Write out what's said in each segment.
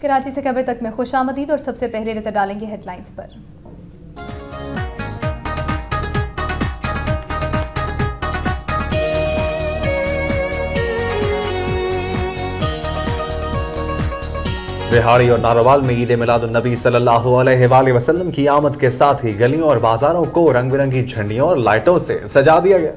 कराची से खबर तक में खुशामदीद और सबसे पहले नजर डालेंगे हेडलाइंस पर। बिहाड़ी और नारोवाल में ईद मिलादुन्नबी सल्लल्लाहु अलैहि वसल्लम की आमद के साथ ही गलियों और बाजारों को रंग बिरंगी झंडियों और लाइटों से सजा दिया गया।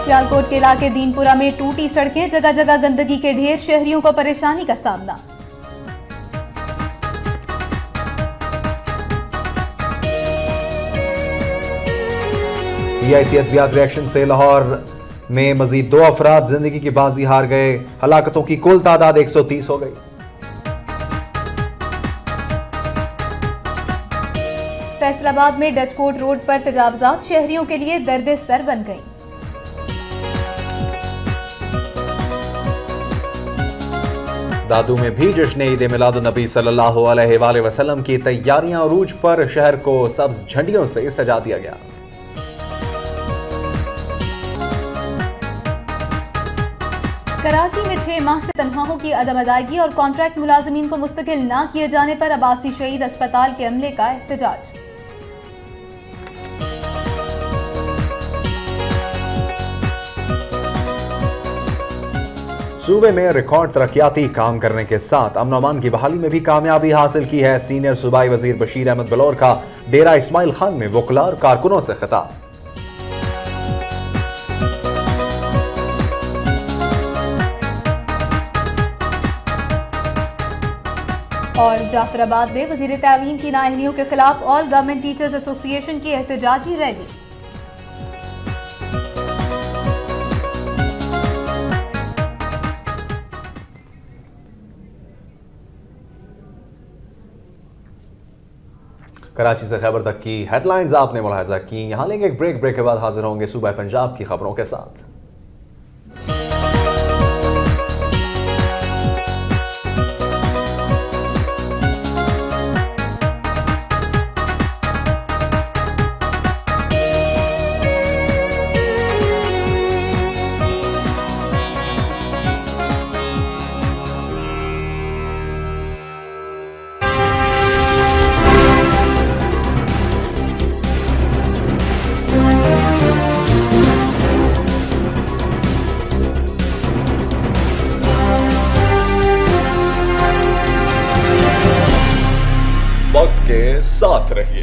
सियालकोट के इलाके दीनपुरा में टूटी सड़कें, जगह जगह गंदगी के ढेर, शहरियों को परेशानी का सामना। पीआईसी अद्वियात रिएक्शन से लाहौर में मजीद 2 अफराद जिंदगी की बाजी हार गए। हलाकतों की कुल तादाद 130 हो गई। फैसलाबाद में डचकोट रोड पर तजावजात शहरियों के लिए दर्द सर बन गई। दादू में भी जश्न ईद मिलादुन्नबी सल्लल्लाहु अलैहि वसल्लम की तैयारियां अरूज पर, शहर को सब्ज झंडियों से सजा दिया गया। कराची में 6 माह से तनख्वाहों की अदम अदायगी और कॉन्ट्रैक्ट मुलाजमीन को मुस्तकिल न किए जाने पर अब्बासी शहीद अस्पताल के अमले का एहतजाज। सूबे में रिकॉर्ड तरक्याती काम करने के साथ अमन अमान की बहाली में भी कामयाबी हासिल की है। सीनियर सूबाई वजीर बशीर अहमद बलोर का डेरा इस्माइल खान में वकला और कारकुनों से खिताब। और जाफराबाद में वजीर तालीम की नाअहलियों के खिलाफ ऑल गवर्नमेंट टीचर्स एसोसिएशन की एहतजाजी रैली। कराची से खैबर तक की हेडलाइंस आपने मुलाहिजा की। यहां लेंगे एक ब्रेक के बाद हाजिर होंगे सूबा पंजाब की खबरों के साथ। वक्त के साथ रहिए।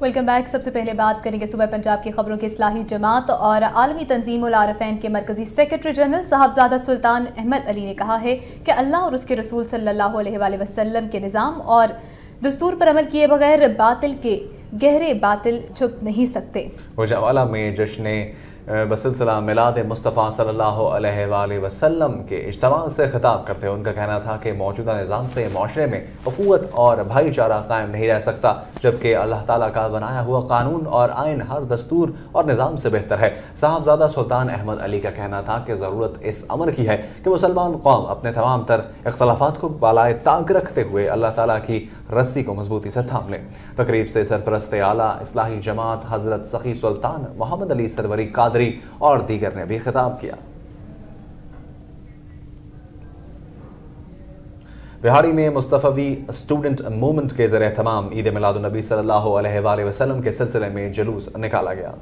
Welcome back. सबसे पहले बात करेंगे सूबा पंजाब की खबरों की। इस्लाही जमात और आलमी तंजीम उल आरफैन के मरकजी सेक्रेटरी जनरल साहबजादा सुल्तान अहमद अली ने कहा है कि अल्लाह और उसके रसूल सल्लल्लाहु अलैहि वसल्लम के निज़ाम और दस्तूर पर अमल किए बगैर बातिल के गहरे बातिल छुप नहीं सकते। गुजरावाला में जश्न बसिलसिला मिलाद मुस्तफ़ा सल्लल्लाहु अलैहि वसल्लम के इज्तिमा से खिताब करते हुए उनका कहना था कि मौजूदा निज़ाम से माशरे में अखुवत और भाईचारा कायम नहीं रह सकता, जबकि अल्लाह ताला का बनाया हुआ कानून और आइन हर दस्तूर और निज़ाम से बेहतर है। साहबजादा सुल्तान अहमद अली का कहना था कि ज़रूरत इस अमर की है कि मुसलमान कौम अपने तमाम तर इख्तलाफात को बालाए ताक रखते हुए अल्लाह ताला की रस्सी को मजबूती से थाम लें। तकरीब से सरपरस्त आला इस्लाही जमात हजरत सखी सुल्तान मोहम्मद अली सरवरी कादरी और दीगर ने भी खिताब किया। बिहाड़ी में मुस्तफवी स्टूडेंट मूवमेंट के ज़रिए तमाम ईद मिलादुन्नबी सल्लल्लाहु अलैहि वसल्लम के सिलसिले में जुलूस निकाला गया।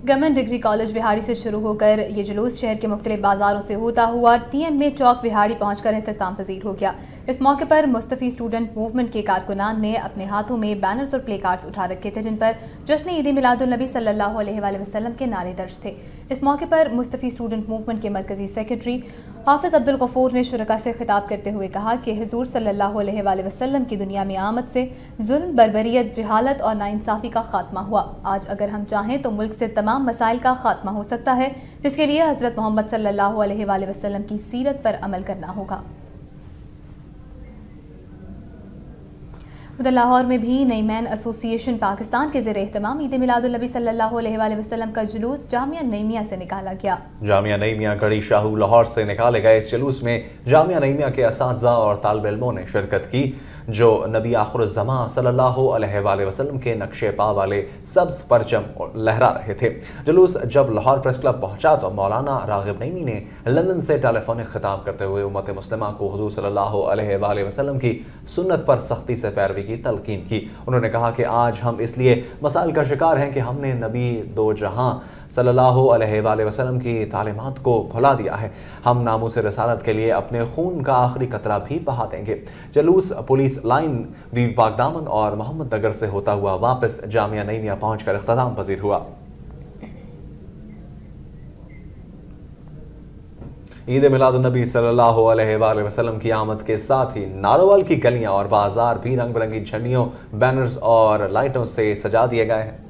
गवर्नमेंट डिग्री कॉलेज बिहाड़ी से शुरू होकर ये जुलूस शहर के मुख्तलिफ बाजारों से होता हुआ TM चौक बिहाड़ी पहुंचकर एहतमाम पजीर हो गया। इस मौके पर मुस्तफी स्टूडेंट मूवमेंट के कारकुनान ने अपने हाथों में बैनर्स और प्ले कार्ड्स उठा रखे थे, जिन पर जश्न ईद मिलादुन्नबी सल्लल्लाहु अलैहि वसल्लम के नारे दर्ज थे। इस मौके पर मुस्तफी स्टूडेंट मूवमेंट के मरकजी सेक्रेटरी हाफिज अब्दुल गफूर ने शुरका से खिताब करते हुए कहा कि हुजूर सल्लल्लाहु अलैहि वसल्लम की दुनिया में आमद से जुल्म, बर्बरियत, जहालत और नाइंसाफी का खात्मा हुआ। आज अगर हम चाहें तो मुल्क से तमाम मसाइल का खात्मा हो सकता है, जिसके लिए हजरत मोहम्मद सल्लल्लाहु अलैहि वसल्लम की सीरत पर अमल करना होगा। उधर लाहौर में भी नईमैन एसोसिएशन पाकिस्तान के ज़ेरे एहतमाम ईद मिलादुन नबी सल्लल्लाहु अलैहि वसल्लम का जुलूस जामिया नईमिया से निकाला गया। जामिया नईमिया गढ़ी शाहू लाहौर से निकाले गए इस जुलूस में जामिया नईमिया के असातिज़ा और तालिब इल्मों ने शिरकत की, जो नबी आखिरुज़्ज़मां सल्लल्लाहु अलैहि वसल्लम के नक्शे पा वाले सब्ज परचम लहरा रहे थे। जुलूस जब लाहौर प्रेस क्लब पहुंचा तो मौलाना रागिब नईमी ने लंदन से टेलीफोनिक खिताब करते हुए उम्मत मुस्लिमा को हुजूर सल्लल्लाहु अलैहि वसल्लम की सुन्नत पर सख्ती से पैरवी की तलकीन की। उन्होंने कहा कि आज हम इसलिए मसाइल का शिकार हैं कि हमने नबी दो जहां सल्लल्लाहु अलैहि वसल्लम की तालीमात को भुला दिया है। हम नामूस रिसालत के लिए अपने खून का आखिरी कतरा भी बहा देंगे। जुलूस पुलिस लाइन, बीबी पाकदामन और मोहम्मद नगर से होता हुआ वापस जामिया नईमिया पहुंचकर इख्तिताम पजीर हुआ। ईद मिलादुन नबी सल्लल्लाहु अलैहि वसल्लम की आमद के साथ ही नारोवाल की गलियां और बाजार भी रंग बिरंगी झंडियों, बैनर्स और लाइटों से सजा दिए गए हैं।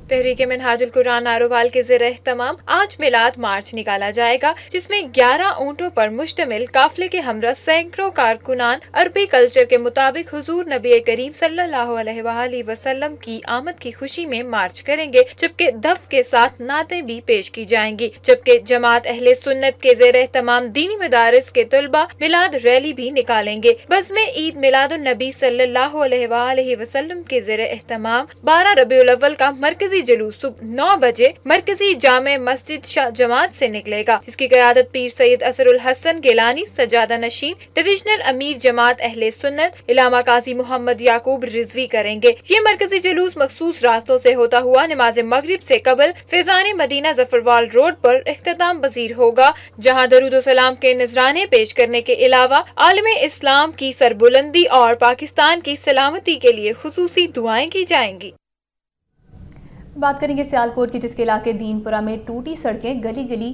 तहरीक मिनहाजुल कुरान नारोवाल के ज़ेरे एहतमाम आज मिलाद मार्च निकाला जाएगा, जिसमें 11 ऊँटों पर मुश्तमिल काफिले के हमरा सैकड़ों कारकुनान अरबी कल्चर के मुताबिक हुजूर नबी करीम सल्लल्लाहु अलैहि वसल्लम की आमद की खुशी में मार्च करेंगे, जबकि दफ के साथ नातें भी पेश की जाएंगी। जबकि जमात अहले सुन्नत के ज़ेरे एहतमाम दीनी मदारिस के तुलबा मिलाद रैली भी निकालेंगे। बज़्म ईद मिलादुन नबी सल्लल्लाहु अलैहि वसल्लम के ज़ेरे एहतमाम 12 रबीउल अव्वल का मरकजी जुलूस सुबह 9 बजे मरकजी जामे मस्जिद शाह जमात से निकलेगा, जिसकी क़यादत पीर सैयद असरुल हसन गिलानी सजादा नशीन डिविजनल अमीर जमात अहले सुन्नत इलामा काजी मोहम्मद याकूब रिजवी करेंगे। ये मरकजी जुलूस मखसूस रास्तों से होता हुआ नमाज मगरिब से कबल फैजान मदीना जफरवाल रोड पर इख्तिताम पजीर होगा, जहाँ दरूद सलाम के नजराने पेश करने के अलावा आलम इस्लाम की सरबुलंदी और पाकिस्तान की सलामती के लिए खुसूसी दुआएं की जाएंगी। बात करेंगे सियालकोट की, जिसके इलाके दीनपुरा में टूटी सड़कें, गली गली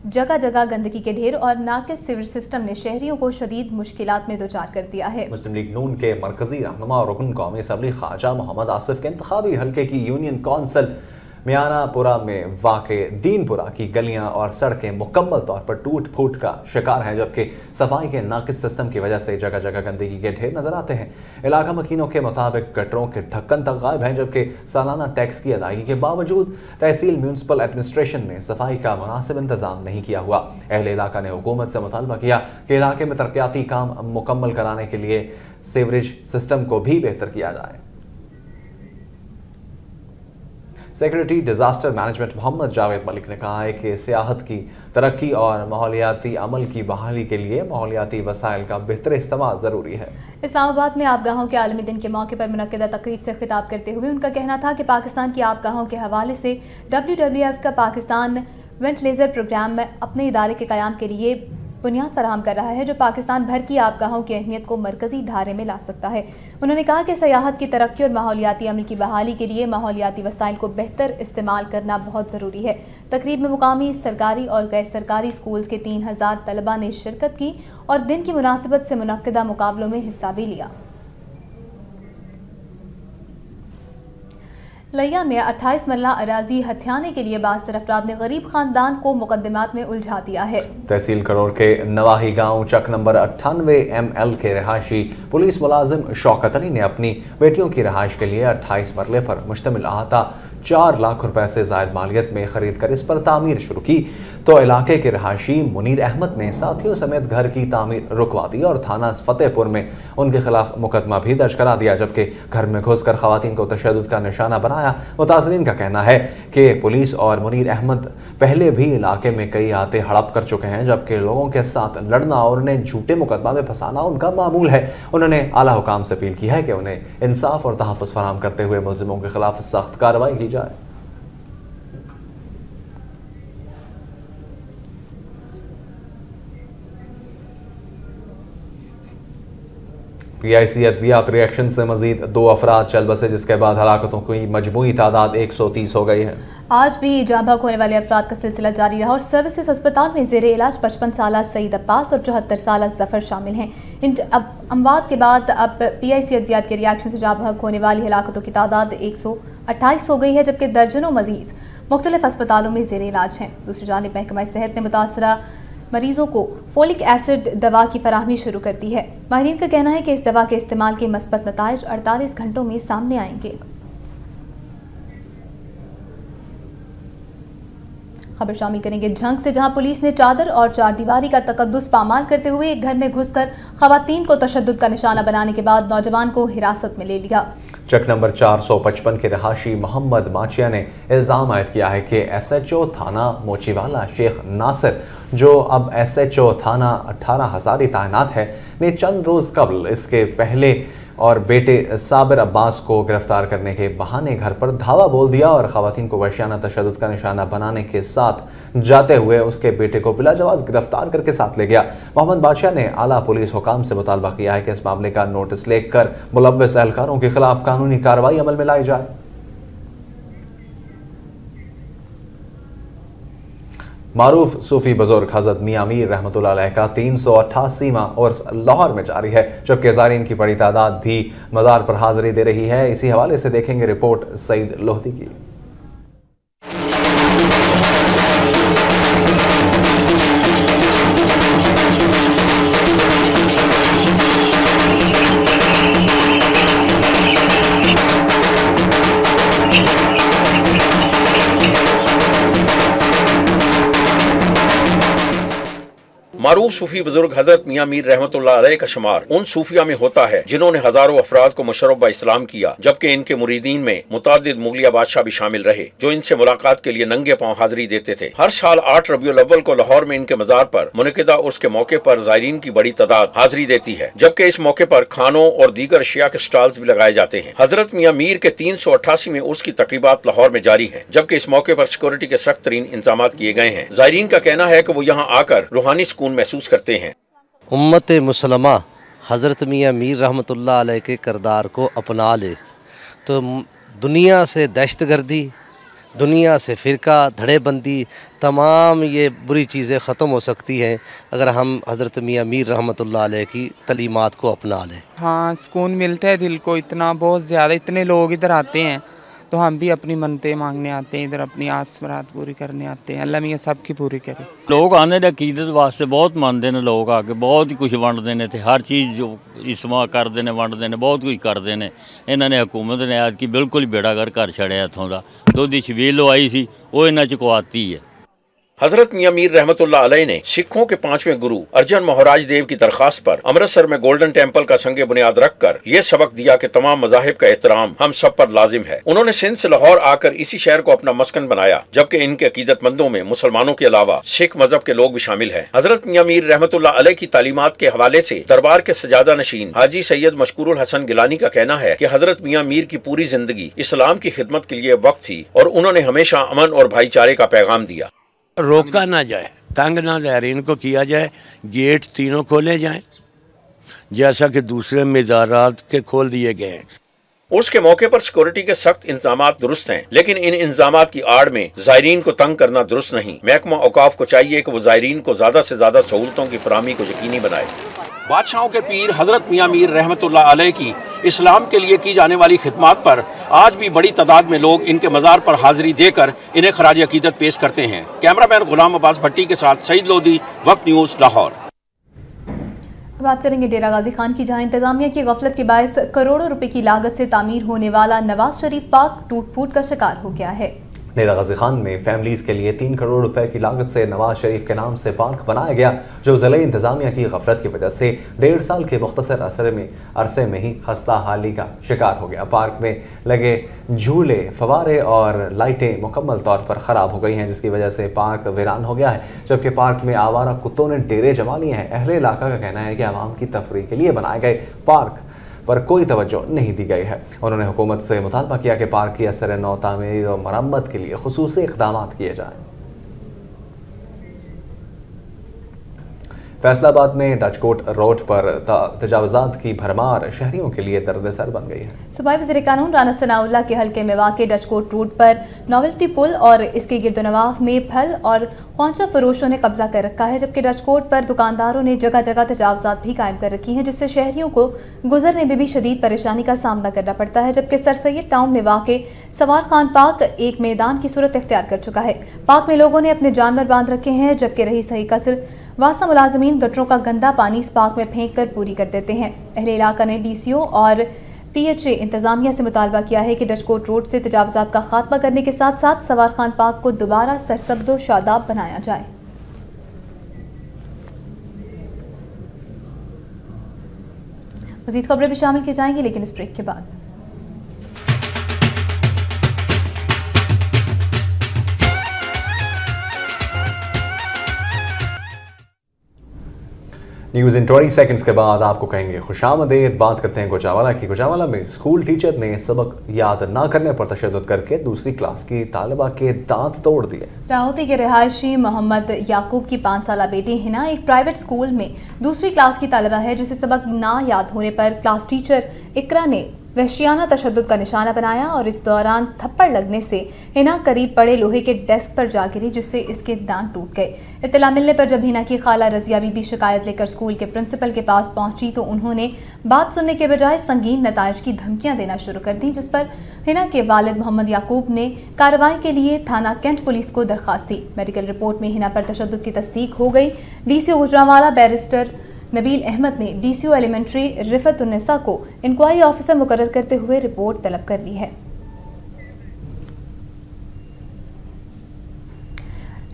जगह जगह गंदगी के ढेर और नाकिस सिविल सिस्टम ने शहरियों को शदीद मुश्किलात में दो चार कर दिया है। मुस्लिम लीग नून के मरकजी रहनुमा और रुकन कौमी असम्बली ख्वाजा मोहम्मद आसिफ के इंतखाबी हल्के की यूनियन कौंसिल मियानापुरा में वाक़े दीनपुरा की गलियां और सड़कें मुकम्मल तौर पर टूट फूट का शिकार हैं, जबकि सफाई के नाकिस सिस्टम की वजह से जगह जगह गंदगी के ढेर नजर आते हैं। इलाका मकीनों के मुताबिक गटरों के ढक्कन तक गायब हैं, जबकि सालाना टैक्स की अदायगी के बावजूद तहसील म्यूनसिपल एडमिनिस्ट्रेशन ने सफाई का मुनासिब इंतजाम नहीं किया हुआ। अहले इलाका ने हुकूमत से मुतालबा किया कि इलाके में तरक्याती काम मुकम्मल कराने के लिए सीवरेज सिस्टम को भी बेहतर किया जाए। Secretary disaster management Mohammad Javed Malik ने कहा है कि सियाहत की तरक्की और माहौलियाती अमल की बहाली के लिए माहौलियाती वसाइल का बेहतर इस्तेमाल जरूरी है। इस्लामाबाद में आबगाहों के आलमी दिन के मौके पर मुनक्किदा तकरीब से खिताब करते हुए उनका कहना था कि पाकिस्तान की आबगाहों के हवाले से WWF का पाकिस्तान वेंट लेजर प्रोग्राम में अपने इदारे के क़याम के लिए बुनियाद फराहम कर रहा है, जो पाकिस्तान भर की आबगाहों की अहमियत को मरकजी धारे में ला सकता है। उन्होंने कहा कि सयाहत की तरक्की और माहौलियाती अमल की बहाली के लिए माहौलियाती वसाइल को बेहतर इस्तेमाल करना बहुत ज़रूरी है। तकरीब में मुकामी सरकारी और गैर सरकारी स्कूल्स के 3000 तलबा ने शिरकत की और दिन की मुनासिबत से मुनक्किदा मुकाबलों में हिस्सा भी लिया। लिया में 28 मरला अराजी हथियाने के लिए बासर अफराद ने गरीब खानदान को मुकदमात में उलझा दिया है। तहसील करोड़ के नवाही गांव चक नंबर 98 ML के रहायशी पुलिस मुलाजिम शौकत अली ने अपनी बेटियों की रहायश के लिए 28 मरले पर मुश्तमिल अहाता 4 लाख रुपए से जायद मालियत में खरीद कर इस पर तामीर शुरू की, तो इलाके के रहायशी मुनीर अहमद ने साथियों समेत घर की तामीर रुकवा दी और थाना फतेहपुर में उनके खिलाफ मुकदमा भी दर्ज करा दिया, जबकि घर में घुसकर खवातीन को तशद्दुद का निशाना बनाया। मुतासरीन का कहना है कि पुलिस और मुनीर अहमद पहले भी इलाके में कई आते हड़प कर चुके हैं, जबकि लोगों के साथ लड़ना और उन्हें झूठे मुकदमा में फंसाना उनका मामूल है। उन्होंने आला हुकाम से अपील की है कि उन्हें इंसाफ और तहफ़्फ़ुज़ फराहम करते हुए मुलज़िमों के खिलाफ सख्त कार्रवाई की जाए। PIC अद्वियात रिएक्शन से मजीद 2 अफराद चल बसे, जिसके बाद हलाकतों की मजमूई तादाद 130 हो गई है। आज भी जाँ बहक होने वाले अफराद का सिलसिला जारी रहा और सर्विसेज अस्पताल में ज़ेरे इलाज 55 साल सईद अब्बास और 74 साल जफर शामिल हैं। इन अमवात के बाद अब PIC अद्वियात के रिएक्शन से जाँ बहक होने वाली हलाकतों की तादाद 128 हो गई है, जबकि दर्जनों मजीद मुख्तलिफ अस्पतालों में ज़ेरे इलाज हैं। दूसरी जानिब महकमा सेहत ने मुतासरा मरीजों को फोलिक एसिड दवा की फराहमी शुरू कर दी है। माहिरीन का कहना है कि इस दवा के इस्तेमाल के मस्बत नताइज 48 घंटों में सामने आएंगे। खबर शामिल करेंगे झंग से, जहां पुलिस ने चादर और चारदीवारी का तकद्दुस पामाल करते हुए एक घर में घुसकर खवातीन को तशद्दुद का निशाना बनाने के बाद नौजवान को हिरासत में ले लिया। चक नंबर 455 के रहाशी मोहम्मद माचिया ने इल्ज़ाम आयद किया है कि SHO थाना मोचीवाला शेख नासिर, जो अब SHO थाना 18 हज़ारी तैनात है, ने चंद रोज़ कबल इसके पहले और बेटे साबिर अब्बास को गिरफ्तार करने के बहाने घर पर धावा बोल दिया और खवातीन को वहशियाना तशद्दुद का निशाना बनाने के साथ जाते हुए उसके बेटे को बिलाजवाज गिरफ्तार करके साथ ले गया। मोहम्मद बादशाह ने आला पुलिस हुकाम से मुतालबा किया है कि इस मामले का नोटिस लेकर मुलव्वस एहलकारों के खिलाफ कानूनी कार्रवाई अमल में लाई जाए। मारूफ सूफी बुजुर्ग हजरत मियां मीर रहमतुल्लाह अलैह का 388वां उर्स लाहौर में जारी है, जबकि ज़ायरीन की बड़ी तादाद भी मज़ार पर हाजिरी दे रही है। इसी हवाले से देखेंगे रिपोर्ट सईद लोहदी की। मारूफ सूफी बुजुर्ग हजरत मियां मीर रहमतुल्लाह अलैह का शुमार उन सूफिया में होता है जिन्होंने हजारों अफराद को मुशर्रफ इस्लाम किया, जबकि इनके मुरीदीन में मुतादिद मुगलिया बादशाह भी शामिल रहे जो इनसे मुलाकात के लिए नंगे पांव हाजिरी देते थे। हर साल 8 रबीउल अव्वल को लाहौर में इनके मजार पर मुनक़िदा उर्स के मौके पर ज़ायरीन की बड़ी तादाद हाजिरी देती है, जबकि इस मौके पर खानों और दीगर अशिया के स्टॉल्स भी लगाए जाते हैं। हजरत मियां मीर के 388वें उर्स की तकरीबात लाहौर में जारी है, जबकि इस मौके पर सिक्योरिटी के सख्त तरीन इंतजाम किए गए हैं। ज़ायरीन का कहना है कि वो यहाँ आकर रूहानी सुकून महसूस करते हैं। उम्मत मुसलमा हज़रत मियां मीर रहमतुल्लाह अलैह के किरदार को अपना ले तो दुनिया से दहशतगर्दी, दुनिया से फ़िरका धड़ेबंदी, तमाम ये बुरी चीज़ें ख़त्म हो सकती हैं अगर हम हज़रत मियां मीर रहमतुल्लाह अलैह की तलीमात को अपना लें। हाँ, सुकून मिलता है दिल को, इतना बहुत ज़्यादा, इतने लोग इधर आते हैं तो हम भी अपनी मन्नतें मांगने आते हैं, इधर अपनी आस मुराद पूरी करने आते हैं। अल्लाह मियां सब की पूरी करे। लोग आने दी अकीदत वास्ते बहुत मानते हैं, लोग आके बहुत ही कुछ वंडते हैं, हर चीज़ जो इस्तेमाल करते हैं वंडते हैं, बहुत कुछ करते हैं। इन्होंने हुकूमत ने आज की बिल्कुल बेड़ागर कर छड़िया इत्थों का। दुध की छबील लवाई सी वो इन्हां च कुआती है। हजरत मियां मीर रहमतुल्लाह अलैह ने सिखों के 5वें गुरु अर्जन महाराज देव की दरखास्त पर अमृतसर में गोल्डन टेम्पल का संगे बुनियाद रखकर यह सबक दिया कि तमाम मजाहिब का एहतराम हम सब पर लाजिम है। उन्होंने सिंध से लाहौर आकर इसी शहर को अपना मस्कन बनाया, जबकि इनके अकीदतमंदों में मुसलमानों के अलावा सिख मजहब के लोग भी शामिल हैं। हजरत मियां मीर रहमतुल्लाह अलैह की तालीमात के हवाले से दरबार के सजादा नशीन हाजी सैयद मशकूरुल हसन गिलानी का कहना है कि हजरत मियां मीर की पूरी जिंदगी इस्लाम की खिदमत के लिए वक्त थी और उन्होंने हमेशा अमन और भाईचारे का पैगाम दिया। रोका ना जाए, तंग ना ज़ायरीन को किया जाए, गेट तीनों खोले जाएं जैसा कि दूसरे मज़ारात के खोल दिए गए हैं। उसके मौके पर सिक्योरिटी के सख्त इंतजामात दुरुस्त हैं, लेकिन इन इंतजामात की आड़ में ज़ायरीन को तंग करना दुरुस्त नहीं। महकमा औकाफ को चाहिए कि वो ज़ायरीन को ज़्यादा से ज़्यादा सहूलतों की फराहमी को यकीनी बनाए। बादशाहों के पीर हजरत मियां मीर रहमतुल्लाह अलैह की इस्लाम के लिए की जाने वाली खिदमत पर आज भी बड़ी तादाद में लोग इनके मज़ार पर हाजिरी देकर इन्हें खराज अकीदत पेश करते हैं। कैमरामैन गुलाम अब्बास भट्टी के साथ सईद लोधी, वक्त न्यूज़, लाहौर। बात करेंगे डेरा गाजी खान की, जहां इंतजामिया की गफलत के बायस करोड़ों रुपए की लागत से तामीर होने वाला नवाज शरीफ पार्क टूट फूट का शिकार हो गया है। डेरा गाजी खान में फैमिलीज के लिए 3 करोड़ रुपए की लागत से नवाज शरीफ के नाम से पार्क बनाया गया, जो ज़िले इंतजामिया की गफलत की वजह से 1.5 साल के मुख्तसर अरसे में ही खस्ता हाली का शिकार हो गया। पार्क में लगे झूले, फवारे और लाइटें मुकम्मल तौर पर ख़राब हो गई हैं, जिसकी वजह से पार्क वीरान हो गया है, जबकि पार्क में आवारा कुत्तों ने डेरे जमा लिए हैं। अहले इलाका का कहना है कि आवाम की तफरीह के लिए बनाए गए पार्क पर कोई तवज्जो नहीं दी गई है। उन्होंने हुकूमत से मुतालबा किया कि पार्क की असर नौ तामीर और मरम्मत के लिए खुसूसी इक़दाम किए जाएं। फैसलाबाद में डचकोट रोड पर तजावुज़ात की भरमार शहरियों के लिए दर्द-ए-सर बन गई है। सूबाई वज़ीर कानून राना सनाउल्लाह के हल्के में वाक़े डचकोट रोड पर नोवेल्टी पुल और इसके गिरदोनवाफ में फल और ख्वांचा फरोशों ने कब्जा कर रखा है, जबकि डचकोट पर दुकानदारों ने जगह जगह तजावुज़ात भी कायम कर रखी हैं, जिससे शहरियों को गुजरने में भी शदीद परेशानी का सामना करना पड़ता है। जबकि सर सैयद टाउन में वाक़े सवार खान पार्क एक मैदान की सूरत इख्तियार कर चुका है। पार्क में लोगों ने अपने जानवर बांध रखे हैं, जबकि रही सही कसर वासा मुलाजमीन गटरों का गंदा पानी इस पार्क में फेंक कर पूरी कर देते हैं। अहले इलाका ने DCO और PHA इंतजामिया से मुतालबा किया है कि डचकोट रोड से तजावुजात का खात्मा करने के साथ साथ सवार खान पार्क को दोबारा सरसब्ज़ो शादाब बनाया जाए। मज़ीद खबरें भी शामिल की जाएंगी, लेकिन इस ब्रेक के बाद। न्यूज़ इन 20 सेकंड्स के बाद आपको कहेंगे खुशामदीद। बात करते हैं गुजरावाला की। गुजरावाला में स्कूल टीचर ने सबक याद न करने पर तशद्दुद करके दूसरी क्लास की तालिबा के दांत तोड़ दिए। राहोती के रिहायशी मोहम्मद याकूब की 5 साला बेटी हिना एक प्राइवेट स्कूल में दूसरी क्लास की तालिबा है, जिसे सबक ना याद होने पर क्लास टीचर इकरा ने वहशियाना तशद्दुद का निशाना बनाया और इस दौरान थप्पड़ लगने से हिना करीब पड़े लोहे के डेस्क पर जा गिरी, जिससे इसके दांत टूट गए। इत्तला मिलने पर जब हिना की खाला रजिया बीबी शिकायत लेकर स्कूल के प्रिंसिपल के पास पहुंची तो उन्होंने बात सुनने के बजाय संगीन नताइज की धमकियां देना शुरू कर दी, जिस पर हिना के वालिद मोहम्मद याकूब ने कार्रवाई के लिए थाना कैंट पुलिस को दरखास्त दी। मेडिकल रिपोर्ट में हिना पर तशद्दुद की तस्दीक हो गई। DCO गुजरावाला बैरिस्टर नबील अहमद ने DCO एलिमेंट्री रिफतुन्निसा को इंक्वायरी ऑफिसर मुकर्रर करते हुए रिपोर्ट तलब कर ली है।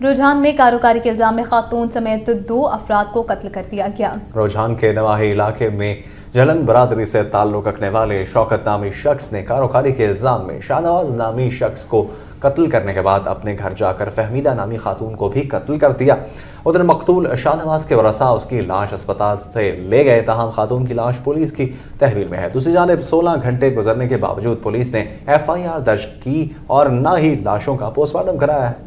रुझान में कारोकारी के इल्जाम में खातून समेत 2 अफराद को कत्ल कर दिया गया। रुझान के नवाही इलाके में जलन बरादरी से ताल्लुक रखने वाले शौकत नामी शख्स ने कारोकारी के इल्जाम में शाहनवाज नामी शख्स को कत्ल करने के बाद अपने घर जाकर फहमीदा नामी खातून को भी कत्ल कर दिया। उधर मकतूल शाहनवाज के वरसा उसकी लाश अस्पताल से ले गए, तहम खातून की लाश पुलिस की तहवील में है। दूसरी जानिब 16 घंटे गुजरने के बावजूद पुलिस ने FIR दर्ज की और न ही लाशों का पोस्टमार्टम कराया है।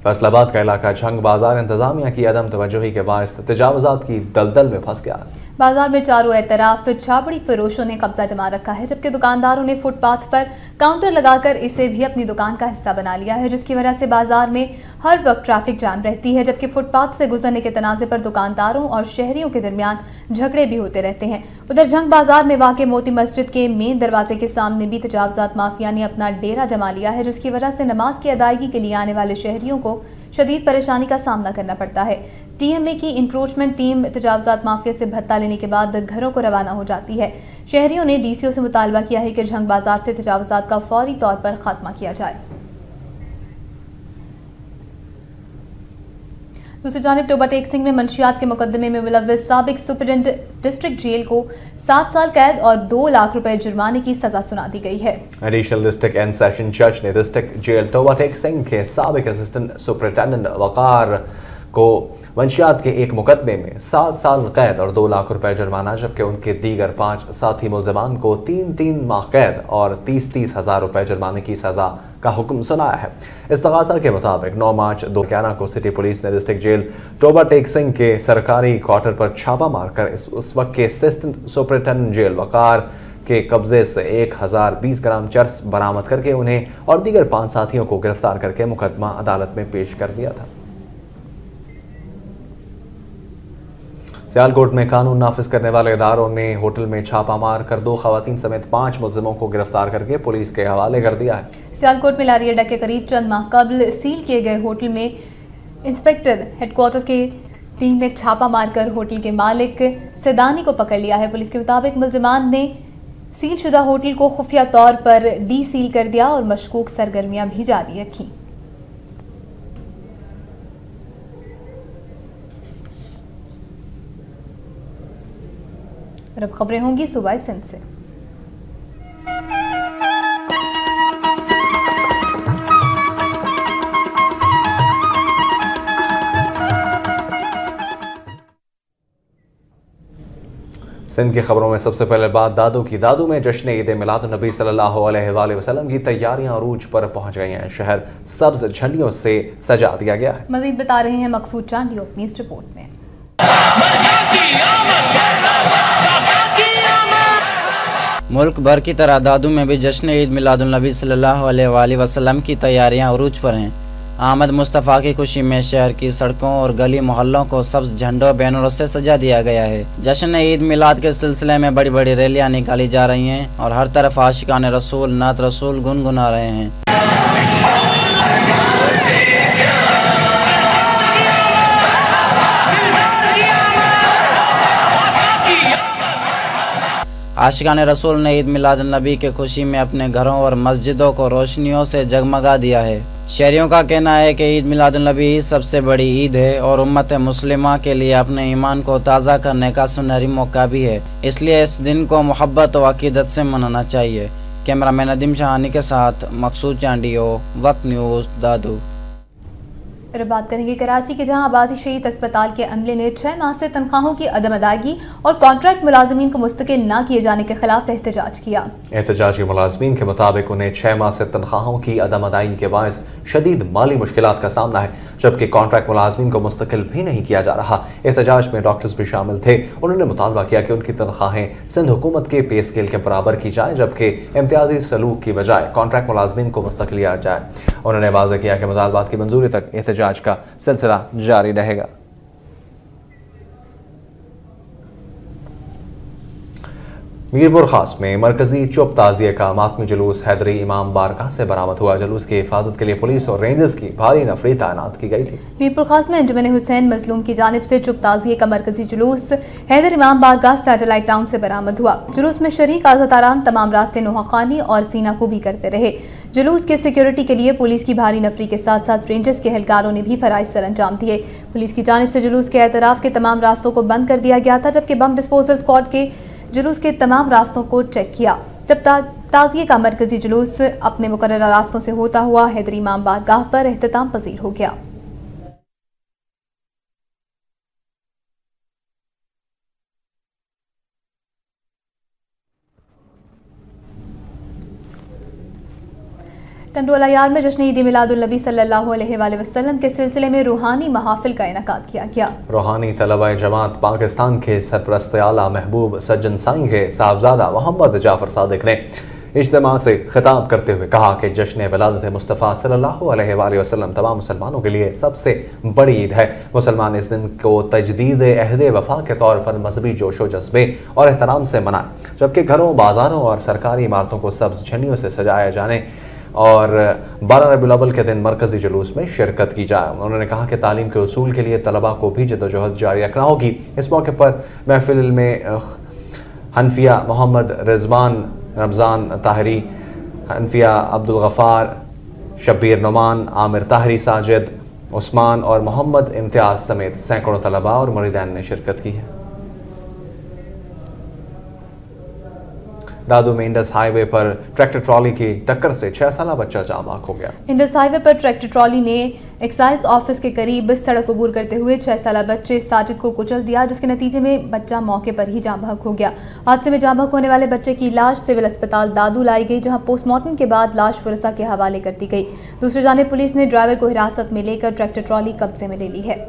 फैसलाबाद का इलाका झंग बाजार इंतजामिया की अदम तवज्जोही के बायस तजावुजात की दलदल में फंस गया। बाजार में चारों तरफ छाबड़ी फरोशों ने कब्जा जमा रखा है, जबकि दुकानदारों ने फुटपाथ पर काउंटर लगाकर इसे भी अपनी दुकान का हिस्सा बना लिया है, जिसकी वजह से बाजार में हर वक्त ट्रैफिक जाम रहती है। जबकि फुटपाथ से गुजरने के तनाज़े पर दुकानदारों और शहरियों के दरमियान झगड़े भी होते रहते हैं। उधर झंग बाजार में वाक़ मोती मस्जिद के मेन दरवाजे के सामने भी तजावुजात माफिया ने अपना डेरा जमा लिया है, जिसकी वजह से नमाज की अदायगी के लिए आने वाले शहरियों को शदीद परेशानी का सामना करना पड़ता है। TMA की इंक्रोचमेंट टीम तजावुजात माफिया से भत्ता लेने के बाद घरों को रवाना हो जाती है। शहरियों ने DCO से मुतालबा किया है कि झंग बाजार से तजावुजात का फौरी तौर पर खात्मा किया जाए। दूसरी जानिब टोबा टेक सिंह में मंशियात के मुकदमे में मुलव्विस साबिक सुपरिटेंडेंट डिस्ट्रिक्ट जेल को 7 साल कैद और 2 लाख रुपए जुर्माने की सजा सुना दी गई है। एडिशनल डिस्ट्रिक्ट एंड सेशन जज ने डिस्ट्रिक्ट जेल टोबा टेक सिंह के साबिक असिस्टेंट सुपरिटेंडेंट वकार को मंशियात के एक मुकदमे में 7 साल कैद और 2 लाख रुपए जुर्माना, जबकि उनके दीगर 5 साथी मुल्ज़िमान को 3 माह कैद और 30 हज़ार रुपए जुर्माने की सजा का हुक्म सुनाया है। इस्तग़ासा के मुताबिक 9 मार्च 2011 को सिटी पुलिस ने डिस्ट्रिक्ट जेल टोबा टेक सिंह के सरकारी क्वार्टर पर छापा मारकर उस वक्त के असिस्टेंट सुपरिटेंडेंट जेल वकार के कब्जे से 1020 ग्राम चर्स बरामद करके उन्हें और दीगर 5 साथियों को गिरफ्तार करके मुकदमा अदालत में पेश कर दिया था। सियालकोट में कानून नाफिज करने वाले इदारों ने होटल में छापा मार कर 2 खवातीन समेत 5 मुल्जिमों को गिरफ्तार करके पुलिस के हवाले कर दिया है। सियालकोट में लारी अड्डा के करीब चंद माह कबल सील किए गए होटल में इंस्पेक्टर हेडक्वार्टर की टीम ने छापा मारकर होटल के मालिक सैदानी को पकड़ लिया है। पुलिस के मुताबिक मुल्जिमान ने सील शुदा होटल को खुफिया तौर पर डी सील कर दिया और मशकूक सरगर्मियां भी जारी रखी। अब खबरें होंगी सुबह सिंध से। सिंध की खबरों में सबसे पहले बात दादू की। दादू में जश्न ईद मिलादुन्नबी सल्लल्लाहु अलैहि वसल्लम की तैयारियां अरूज पर पहुंच गई हैं। शहर सब्ज झंडियों से सजा दिया गया है। मजीद बता रहे हैं मकसूद चांडियो अपनी इस रिपोर्ट में। मुल्क भर की तरह दादू में भी जश्न ईद मिलादुन्नबी सल्लल्लाहु अलैहि वसल्लम की तैयारियां अरूज पर हैं। आमद मुस्तफ़ा की खुशी में शहर की सड़कों और गली मोहल्लों को सब्ज झंडों बैनरों से सजा दिया गया है। जश्न ईद मिलाद के सिलसिले में बड़ी बड़ी रैलियां निकाली जा रही हैं और हर तरफ आशिकान रसूल नात रसूल गुनगुना रहे हैं। आशिकान रसूल ने ईद मिलादुन्नबी के खुशी में अपने घरों और मस्जिदों को रोशनियों से जगमगा दिया है। शहरियों का कहना है कि ईद मिलादुन्नबी सबसे बड़ी ईद है और उम्मत मुस्लिमा के लिए अपने ईमान को ताज़ा करने का सुनहरी मौका भी है, इसलिए इस दिन को मोहब्बत व अकीदत से मनाना चाहिए। कैमरामैन नदीम शाहानी के साथ मकसूद चांडियो, वक्त न्यूज़, दादू। फिर बात करेंगे कराची के, जहां आबादी शहीद अस्पताल के अमले ने 6 माह से तनख्वाहों की अदम अदायगी और कॉन्ट्रैक्ट मुलाजमीन को मुस्तकिल न किए जाने के खिलाफ एहतजाज किया। एहतजाजी मुलाजमीन के मुताबिक उन्हें 6 माह से तनख्वाहों की अदम अदायगी के बायस शदीद माली मुश्किलात का सामना है, जबकि कॉन्ट्रैक्ट मुलाजमीन को मुस्तकिल भी नहीं किया जा रहा। एहतजाज में डॉक्टर्स भी शामिल थे। उन्होंने मुतालबा किया कि उनकी तनख्वाहें सिंध हुकूमत के पे स्केल के बराबर की जाए, जबकि इम्तियाजी सलूक की बजाय कॉन्ट्रैक्ट मुलाजमीन को मुस्तकिल किया जाए। उन्होंने वाज़ेह किया कि मुतालबात की मंजूरी तक एहतजाज का सिलसिला जारी रहेगा। मीरपुर खास में मरकजी चुप ताजिए का मातमी जुलूस हैदरी इमाम बारगाह से बरामद हुआ। जुलूस की हिफाजत के लिए पुलिस और रेंजर्स की भारी नफरी तैनात की गई थी। मीरपुर खास में अंजुमन हुसैन मजलूम की जानिब से चुप ताजिए का मरकजी जुलूस हैदर इमाम बारगाह सैटेलाइट टाउन से बरामद हुआ। जुलूस में शरीक आज़ादारान तमाम रास्ते नोहाखानी और सीना को भी करते रहे। जुलूस के सिक्योरिटी के लिए पुलिस की भारी नफरी के साथ साथ रेंजर्स के एहलकारों ने भी फराइज सर अंजाम दिए। पुलिस की जानिब से जुलूस के एतराफ के तमाम रास्तों को बंद कर दिया गया था, जबकि बम डिस्पोजल स्क्वाड के जुलूस के तमाम रास्तों को चेक किया। जब ताजिए का मरकजी जुलूस अपने मुकर्रर रास्तों से होता हुआ हैदरी इमाम बारगाह पर एहतमाम पजीर हो गया। टंडोलायार में जश्न ईद मिलादुन्नबी सल्लल्लाहु अलैहि वसल्लम के सिलसिले में रूहानी महाफिल का इनेकाद किया गया। रूहानी तलबा जमात पाकिस्तान के सरपरस्त आला महबूब सज्जन साईं के साहबजादा मोहम्मद जाफर सादिक ने इज्तिमा से खिताब करते हुए कहा कि जश्न विलादत मुस्तफ़ा सल्लल्लाहु अलैहि वसल्लम तमाम मुसलमानों के लिए सबसे बड़ी ईद है। मुसलमान इस दिन को तजदीद अहद वफा के तौर पर मजहबी जोशो जज्बे और एहतराम से मनाएं, जबकि घरों, बाजारों और सरकारी इमारतों को सब्ज झंडियों से सजाया जाने और 12 रबीउल अव्वल के दिन मरकजी जुलूस में शिरकत की जाए। उन्होंने कहा कि तालीम के उसूल के लिए तलबा को भी जद्दोजहद जारी रखना होगी। इस मौके पर महफिल में हनफिया मोहम्मद रिजवान, रमज़ान ताहरी, हनफिया अब्दुल गफ़ार, शब्बीर नुमान, आमिर ताहरी, साजिद उस्मान और मोहम्मद इम्तियाज समेत सैकड़ों तलबा और मुरीदान ने शिरकत की है। दादू में इंडस हाईवे पर ट्रैक्टर ट्रॉली की टक्कर से 6 साला बच्चा जाम बाग हो गया। इंडस हाईवे पर ट्रैक्टर ट्रॉली ने एक्साइज ऑफिस के करीब सड़क अबूर करते हुए 6 साला बच्चे साजिद को कुचल दिया, जिसके नतीजे में बच्चा मौके पर ही जाम बाग हो गया। हादसे में जाम बाग होने वाले बच्चे की लाश सिविल अस्पताल दादू लाई गई, जहां पोस्टमार्टम के बाद लाश पुलिस के हवाले कर दी गई। दूसरी जानिब पुलिस ने ड्राइवर को हिरासत में लेकर ट्रैक्टर ट्रॉली कब्जे में ले ली है।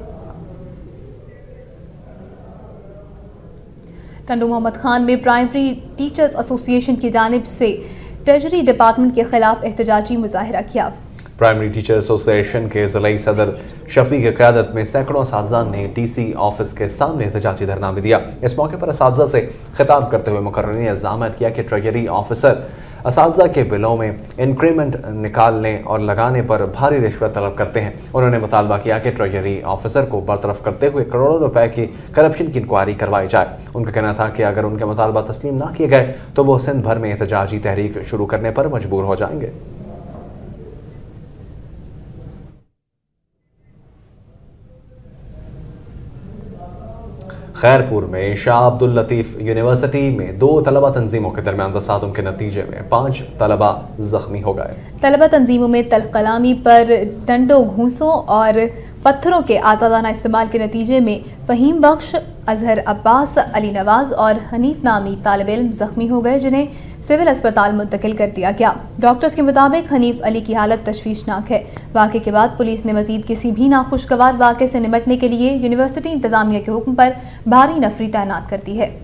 टंडू मोहम्मद खान में प्राइमरी टीचर्स एसोसिएशन की जानिब से ट्रेजरी डिपार्टमेंट के खिलाफ एहतजाजी मुजाहिरा किया। प्राइमरी टीचर एसोसिएशन के ज़िलाई सदर शफी की क़यादत में सैकड़ों असातिज़ा ने टीसी ऑफिस के सामने एहतजाजी धरना भी दिया। इस मौके पर असातिज़ा से खिताब करते हुए मुकर्ररीन ने इल्ज़ाम किया कि ट्रेजरी ऑफिसर असातिज़ा के बिलों में इंक्रीमेंट निकालने और लगाने पर भारी रिश्वत तलब करते हैं। उन्होंने मुतालबा किया कि ट्रेजरी ऑफिसर को बरतरफ करते हुए करोड़ों रुपए की करप्शन की इंक्वायरी करवाई जाए। उनका कहना था कि अगर उनके मुतालबा तस्लीम ना किए गए तो वो सिंध भर में एहतजाजी तहरीक शुरू करने पर मजबूर हो जाएंगे। खैरपुर में शाह अब्दुल लतीफ यूनिवर्सिटी में 2 तलबा तंजीमों के दरमियान तसादुम के नतीजे में 5 तलबा जख्मी हो गए। तलबा तंजीमों में तल्ख कलामी पर डंडों, घूंसों और पत्थरों के आज़ादाना इस्तेमाल के नतीजे में फ़हीम बख्श, अजहर अब्बास, अली नवाज और हनीफ नामी तालिब इल्म जख्मी हो गए, जिन्हें सिविल अस्पताल मुंतकिल कर दिया गया। डॉक्टर्स के मुताबिक हनीफ अली की हालत तशवीशनाक है। वाक़े के बाद पुलिस ने मजीद किसी भी नाखुशगवार वाक़े से निपटने के लिए यूनिवर्सिटी इंतजामिया के हुक्म पर भारी नफरी तैनात कर दी है।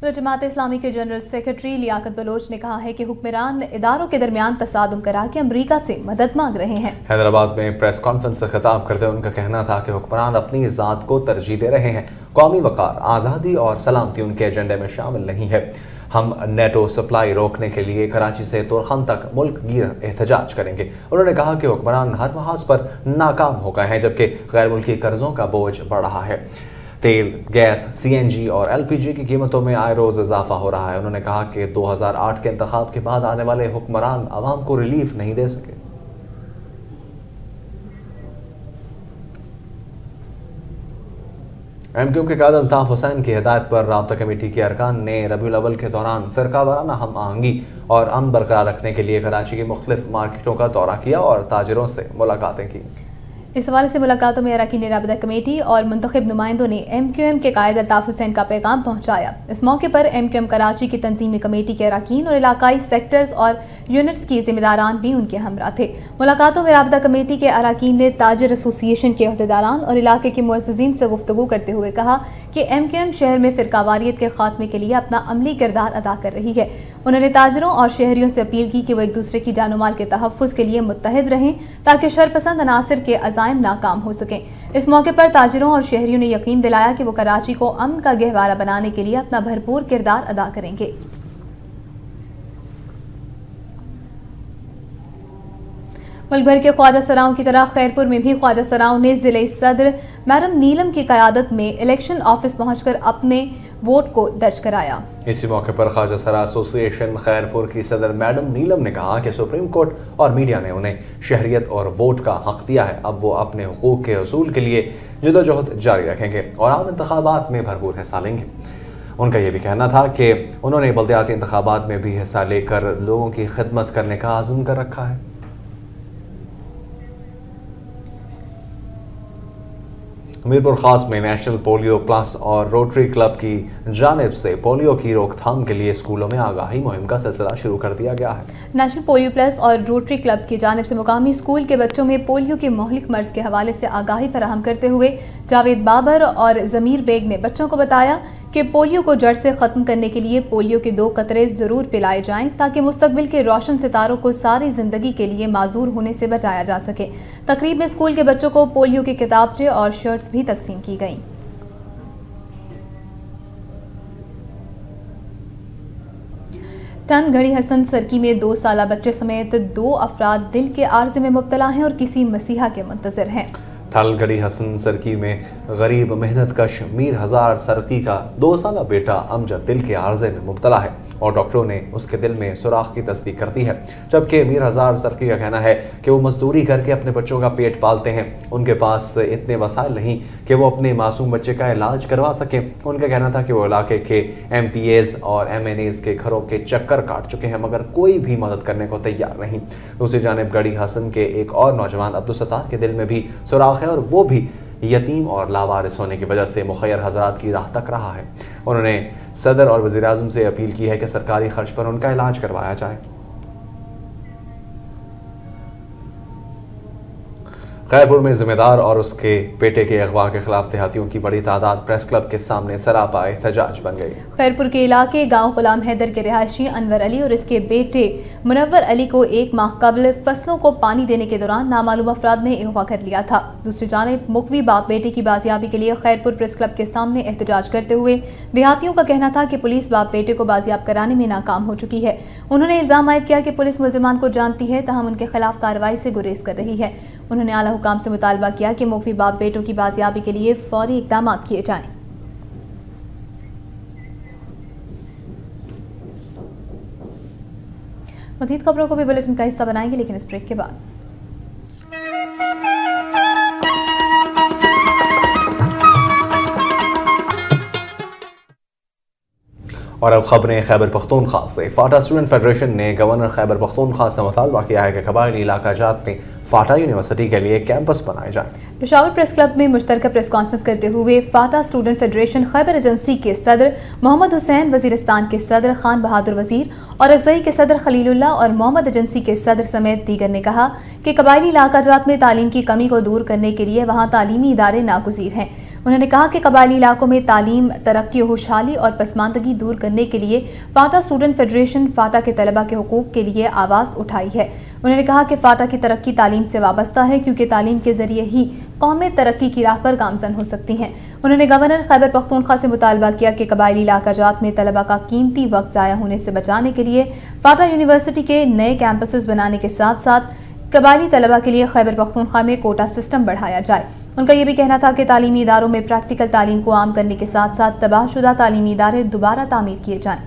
जमात इस्लामी के जनरल सेक्रेटरी लियाकत बलोच ने कहा है कि हुक्मरान इदारों के दरमियान तसादुम करा के अमरीका से मदद मांग रहे हैं। हैदराबाद में प्रेस कॉन्फ्रेंस से खिताब करते हुए उनका कहना था कि हुक्मरान अपनी ज़ात को तरजीह दे रहे हैं। कौमी वक़ार, आज़ादी और सलामती उनके एजेंडे में शामिल नहीं है। हम नेटो सप्लाई रोकने के लिए कराची से तुरखन तक मुल्क गिर एहतजाज करेंगे। उन्होंने कहा कि हुक्मरान हर महाज पर नाकाम हो गए हैं, जबकि गैर मुल्की कर्जों का बोझ बढ़ रहा है। तेल, गैस, CNG और LPG की कीमतों में आए रोज इजाफा हो रहा है। उन्होंने कहा कि 2008 के इंतखाब के बाद आने वाले हुक्मरान आवाम को रिलीफ नहीं दे सके। MQM के कायद अल्ताफ हुसैन की हिदायत पर राब्ता कमेटी के अरकान ने रबीउल अव्वल के दौरान फिरका वाराना हम आहंगी और अमन बरकरार रखने के लिए कराची की मुख्तलिफ मार्केटों का दौरा किया और ताजिरों से मुलाकातें की। इस हवाले से मुलाकातों में अरकान राबिता कमेटी और मुंतखब नुमाइंदों ने MQM के कायद अल्ताफ हुसैन का पैगाम पहुंचाया। इस मौके पर MQM कराची की तंजीमी कमेटी के अरकान और इलाकाई सेक्टर्स और यूनिट्स की जिम्मेदारान भी उनके हमरा थे। मुलाकातों में राबिता कमेटी के अरकान ने ताजिर एसोसिएशन के अहदेदारान और इलाके के मुअज़्ज़िज़ीन से गुफ्तगू करते हुए कहा कि MQM शहर में फिरकावारियत के खात्मे के लिए अपना अमली किरदार अदा कर रही है। उन्होंने ताजरों और शहरियों से अपील की कि वो एक दूसरे की जानो माल के तहफ़्फ़ुज़ के लिए मुत्तहिद रहें ताकि शरपसंद अनासिर के अज़ाइम नाकाम हो सकें। इस मौके पर ताजरों और शहरियों ने यकीन दिलाया कि वो कराची को अमन का गहवारा बनाने के लिए अपना भरपूर किरदार अदा करेंगे। मुल्क भर के ख्वाजा सराओं की तरह खैरपुर में भी ख्वाजा सराओं ने जिले सदर मैडम नीलम की क़यादत में इलेक्शन ऑफिस पहुंचकर अपने वोट को दर्ज कराया। इसी मौके पर ख्वाजा सरा एसोसिएशन खैरपुर की सदर मैडम नीलम ने कहा कि सुप्रीम कोर्ट और मीडिया ने उन्हें शहरियत और वोट का हक दिया है। अब वो अपने हुकूक के हसूल के लिए जदोजहद जारी रखेंगे और आम इंतखाबात में भरपूर हिस्सा लेंगे। उनका यह भी कहना था कि उन्होंने बल्दियाती इंतखाबात में भी हिस्सा लेकर लोगों की खिदमत करने का आज़म कर रखा है। मीरपुर खास में नेशनल पोलियो प्लस और रोटरी क्लब की जानिब से पोलियो की रोकथाम के लिए स्कूलों में आगाही मुहिम का सिलसिला शुरू कर दिया गया है। नेशनल पोलियो प्लस और रोटरी क्लब की जानिब से मुकामी स्कूल के बच्चों में पोलियो के मोहलिक मर्ज के हवाले से आगाही फराहम करते हुए जावेद बाबर और जमीर बेग ने बच्चों को बताया कि पोलियो को जड़ से खत्म करने के लिए पोलियो के 2 कतरे जरूर पिलाए जाएं ताकि मुस्तकबिल के रोशन सितारों को सारी जिंदगी के लिए माजूर होने से बचाया जा सके। तकरीब में स्कूल के बच्चों को पोलियो के किताबचे और शर्ट्स भी तकसीम की गईं। टन घड़ी हसन सरकी में 2 साला बच्चे समेत 2 अफराद दिल के आर्जे में मुब्तला हैं और किसी मसीहा के मुंतज़िर हैं। थालगढ़ी हसन सरकी में गरीब मेहनत कश मीर हजार सरकी का 2 साला बेटा अमजद दिल के आर्जे में मुब्तला है और डॉक्टरों ने उसके दिल में सुराख की तस्दीक कर दी है। जबकि मीर हजार सरकी का कहना है कि वो मजदूरी करके अपने बच्चों का पेट पालते हैं। उनके पास इतने वसाइल नहीं कि वो अपने मासूम बच्चे का इलाज करवा सकें। उनका कहना था कि वो इलाके के MPAs और MNAs के घरों के चक्कर काट चुके हैं मगर कोई भी मदद करने को तैयार नहीं। दूसरी जानिब गढ़ी हसन के एक और नौजवान अब्दुल सत्तार के दिल में भी सुराख है और वो भी यतीम और लावारिस होने की वजह से मुखैर हजरात की राह तक रहा है। उन्होंने सदर और वज़ीर आज़म से अपील की है कि सरकारी खर्च पर उनका इलाज करवाया जाए। खैरपुर में जिम्मेदार और उसके बेटे के अगवा के खिलाफ देहातियों की बड़ी तादाद प्रेस क्लब के सामने सरापा एहतजाज बन गई। खैरपुर के इलाके गांव गुलाम हैदर के रिहायशी अनवर अली और इसके बेटे मुनव्वर अली को 1 माह कबल फसलों को पानी देने के दौरान नामालूम अफराद ने अगवा कर लिया था। दूसरी जानिब मुकवी बाप बेटे की बाजियाबी के लिए खैरपुर प्रेस क्लब के सामने एहतजाज करते हुए देहातियों का कहना था कि पुलिस बाप बेटे को बाजियाब कराने में नाकाम हो चुकी है। उन्होंने इल्जाम आयद किया कि पुलिस मुल्जिमान को जानती है तहम उनके खिलाफ कार्रवाई से गुरेज कर रही है। उन्होंने आला हुकाम से मुतालबा किया कि मुख्वी बाप बेटों की बाजियाबी के लिए फौरी इक़दाम किए जाएं। मज़ीद खबरों को भी बुलेटिन का हिस्सा बनाएंगे लेकिन इस ब्रेक के बाद। और अब खबरें खैबर पख्तूनख्वा से। फाटा स्टूडेंट फेडरेशन ने गवर्नर खैबर पख्तूनख्वा से मुतालबा किया है कि कबायली इलाका जात में फाटा यूनिवर्सिटी के लिए कैंपस बनाए जाए। पेशावर प्रेस क्लब में मुश्तरका प्रेस कॉन्फ्रेंस करते हुए फाटा स्टूडेंट फेडरेशन खैबर एजेंसी के सदर मोहम्मद हुसैन, वजीरिस्तान के सदर खान बहादुर वजीर और अगजई के सदर खलीलुल्लाह और मोहम्मद एजेंसी के सदर समेत दीगर ने कहा कि कबायली इलाका जात में तालीम की कमी को दूर करने के लिए वहाँ तालीमी इदारे नागुज़ीर हैं। उन्होंने कहा कि कबायली इलाकों में तालीम, तरक्की, खुशहाली और पसमानदगी दूर करने के लिए फाटा स्टूडेंट फेडरेशन फाटा के तलबा के हुकूक के लिए आवाज़ उठाई है। उन्होंने कहा कि फाटा की तरक्की तालीम से वाबस्ता है क्योंकि तालीम के जरिए ही कौमें तरक्की की राह पर गामजन हो सकती हैं। उन्होंने गवर्नर खैबर पख्तूनख्वा से मुतालबा किया कि कबायली इलाकाजात में तलबा का कीमती वक्त ज़ाया होने से बचाने के लिए फाटा यूनिवर्सिटी के नए कैंपसेस बनाने के साथ साथ कबायली तलबा के लिए खैबर पख्तूनख्वा में कोटा सिस्टम बढ़ाया जाए। उनका यह भी कहना था कि तालीमी इदारों में प्रैक्टिकल तालीम को आम करने के साथ साथ तबाहशुदा तालीमी इदारे दोबारा तामीर किए जाएं।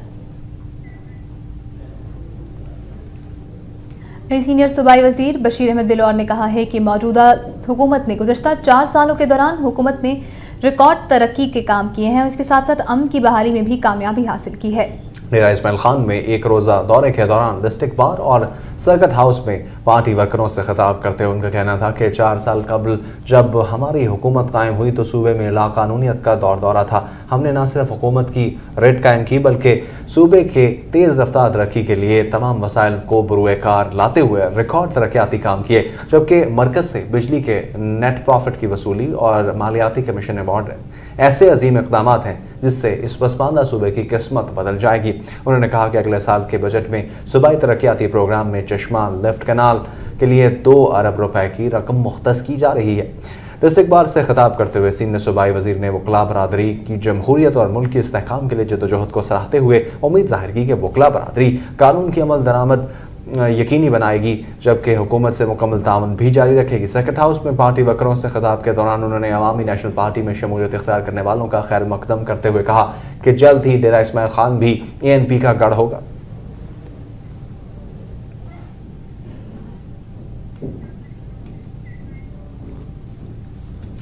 सीनियर सूबाई वजीर बशीर अहमद बिलौर ने कहा है कि मौजूदा हुकूमत ने गुज़श्ता 4 सालों के दौरान हुकूमत ने रिकॉर्ड तरक्की के काम किए हैं और इसके साथ साथ अमन की बहाली में भी कामयाबी हासिल की है। डेरा इस्माइल खान में एक रोज़ा दौरे के दौरान डिस्ट्रिक्ट बार और सर्किट हाउस में पार्टी वर्करों से खिताब करते हुए उनका कहना था कि 4 साल कबल जब हमारी हुकूमत कायम हुई तो सूबे में लाकानूनियत का दौरा था। हमने न सिर्फ हुकूमत की रेट कायम की बल्कि सूबे के तेज़ रफ्तार तरक्की के लिए तमाम वसाइल को बरूए कार लाते हुए रिकॉर्ड तरक्याती काम किए, जबकि मरकज़ से बिजली के नेट प्रॉफिट की वसूली और मालियाती कमीशन बढ़ रहे। ऐसे अजीम इक़दाम हैं जिससे इस पसमानदा सूबे की किस्मत बदल जाएगी। उन्होंने कहा कि अगले साल के बजट में सूबाई तरक्याती प्रोग्राम में चश्मा लिफ्ट कैनाल के लिए 2 अरब रुपए की रकम मुख्तस की जा रही है। डिस्ट्रिक्ट बार से खिताब करते हुए सीनियर सूबाई वजीर ने वकला बरादरी की जमहूरियत और मुल्क की इस्तेहकाम के लिए जद्दोजहद को सराहते हुए उम्मीद जाहिर की कि वकला बरादरी कानून की अमल दरामद यकीनी बनाएगी, जबकि हुकूमत से मुकम्मल ताउन भी जारी रखेगी। सर्किट हाउस में पार्टी वर्करों से खिताब के दौरान उन्होंने अवामी नेशनल पार्टी में शमूलियत इख्तियार करने वालों का खैर मकदम करते हुए कहा कि जल्द ही डेरा इस्माइल खान भी ANP का गढ़ होगा।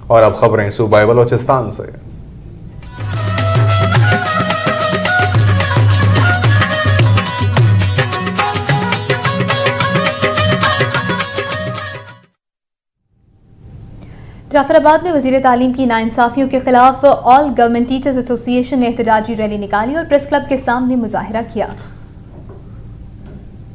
और अब खबरें सूबाई बलोचिस्तान से। जाफराबाद में वजीर तालीम की नाइंसाफियों के खिलाफ ऑल गवर्नमेंट टीचर्स एसोसिएशन ने एहतजाजी रैली निकाली और प्रेस क्लब के सामने मुजाहिरा किया।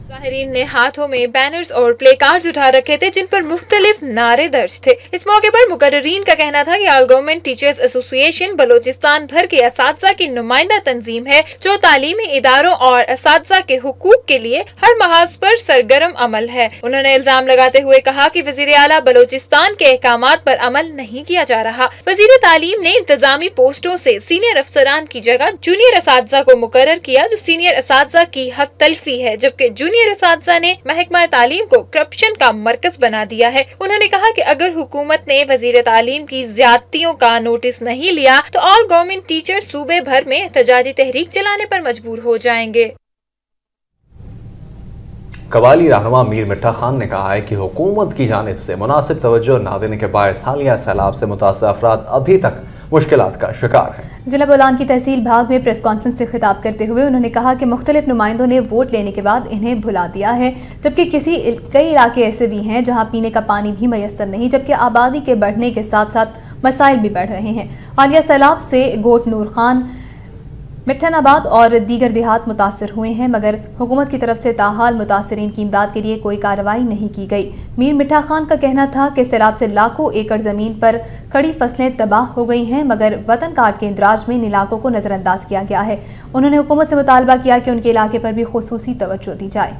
मुजाहिरीन ने हाथों में बैनर्स और प्ले कार्ड्स उठा रखे थे जिन पर मुख्तलिफ नारे दर्ज थे। इस मौके पर मुकर्ररीन का कहना था कि all government teachers association Balochistan भर के असातिज़ा की नुमाइंदा तंजीम है जो तालीमी इदारों और असातिज़ा के हुकूक के लिए हर महाज पर सरगर्म अमल है। उन्होंने इल्जाम लगाते हुए कहा कि वज़ीर आला बलोचिस्तान के अहकामात पर अमल नहीं किया जा रहा। वज़ीर तालीम ने इंतजामी पोस्टों से सीनियर अफसरान की जगह जूनियर असातिज़ा को मुकर्रर किया जो सीनियर असातिज़ा की हक तलफी है, जबकि जूनियर असातिज़ा ने महकमा तालीम को करप्शन का मरकज बना दिया है। उन्होंने कहा कि अगर हुकूमत ने वजीर तालीम की ज्यादतियों का नोटिस नहीं लिया तो ऑल गवर्नमेंट टीचर सूबे भर में एहतजाजी तहरीक चलाने पर मजबूर हो जाएंगे। कबायली रहनुमा मीर मिठा खान ने कहा है कि हुकूमत की जानिब से मुनासिब तवज्जो न देने के बायस हालिया सैलाब से मुतासर अफराद अभी तक मुश्किलात का शिकार है। जिला बोलान की तहसील भाग में प्रेस कॉन्फ्रेंस से खिताब करते हुए उन्होंने कहा कि मुख्तलिफ नुमाइंदों ने वोट लेने के बाद इन्हें भुला दिया है, जबकि कई इलाके ऐसे भी हैं जहां पीने का पानी भी मैसर नहीं, जबकि आबादी के बढ़ने के साथ साथ मसाइल भी बढ़ रहे हैं। हालिया सैलाब से गोट नूर खान, मिठनाबाद और दीगर देहात मुतासर हुए हैं, मगर हुकूमत की तरफ से ताहाल मुतासरीन की इमदाद के लिए कोई कार्रवाई नहीं की गई। मीर मिठा खान का कहना था कि सैलाब से लाखों एकड़ जमीन पर खड़ी फसलें तबाह हो गई हैं, मगर वतन कार्ड के इंदराज में इन इलाकों को नजरअंदाज किया गया है। उन्होंने हुकूमत से मुतालबा किया कि उनके इलाके पर भी खुसूसी तवज्जो दी जाए।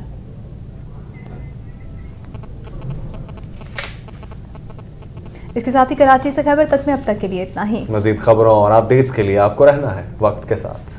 इसके साथ ही कराची से खबर तक में अब तक के लिए इतना ही। मजीद खबरों और अपडेट्स के लिए आपको रहना है वक्त के साथ।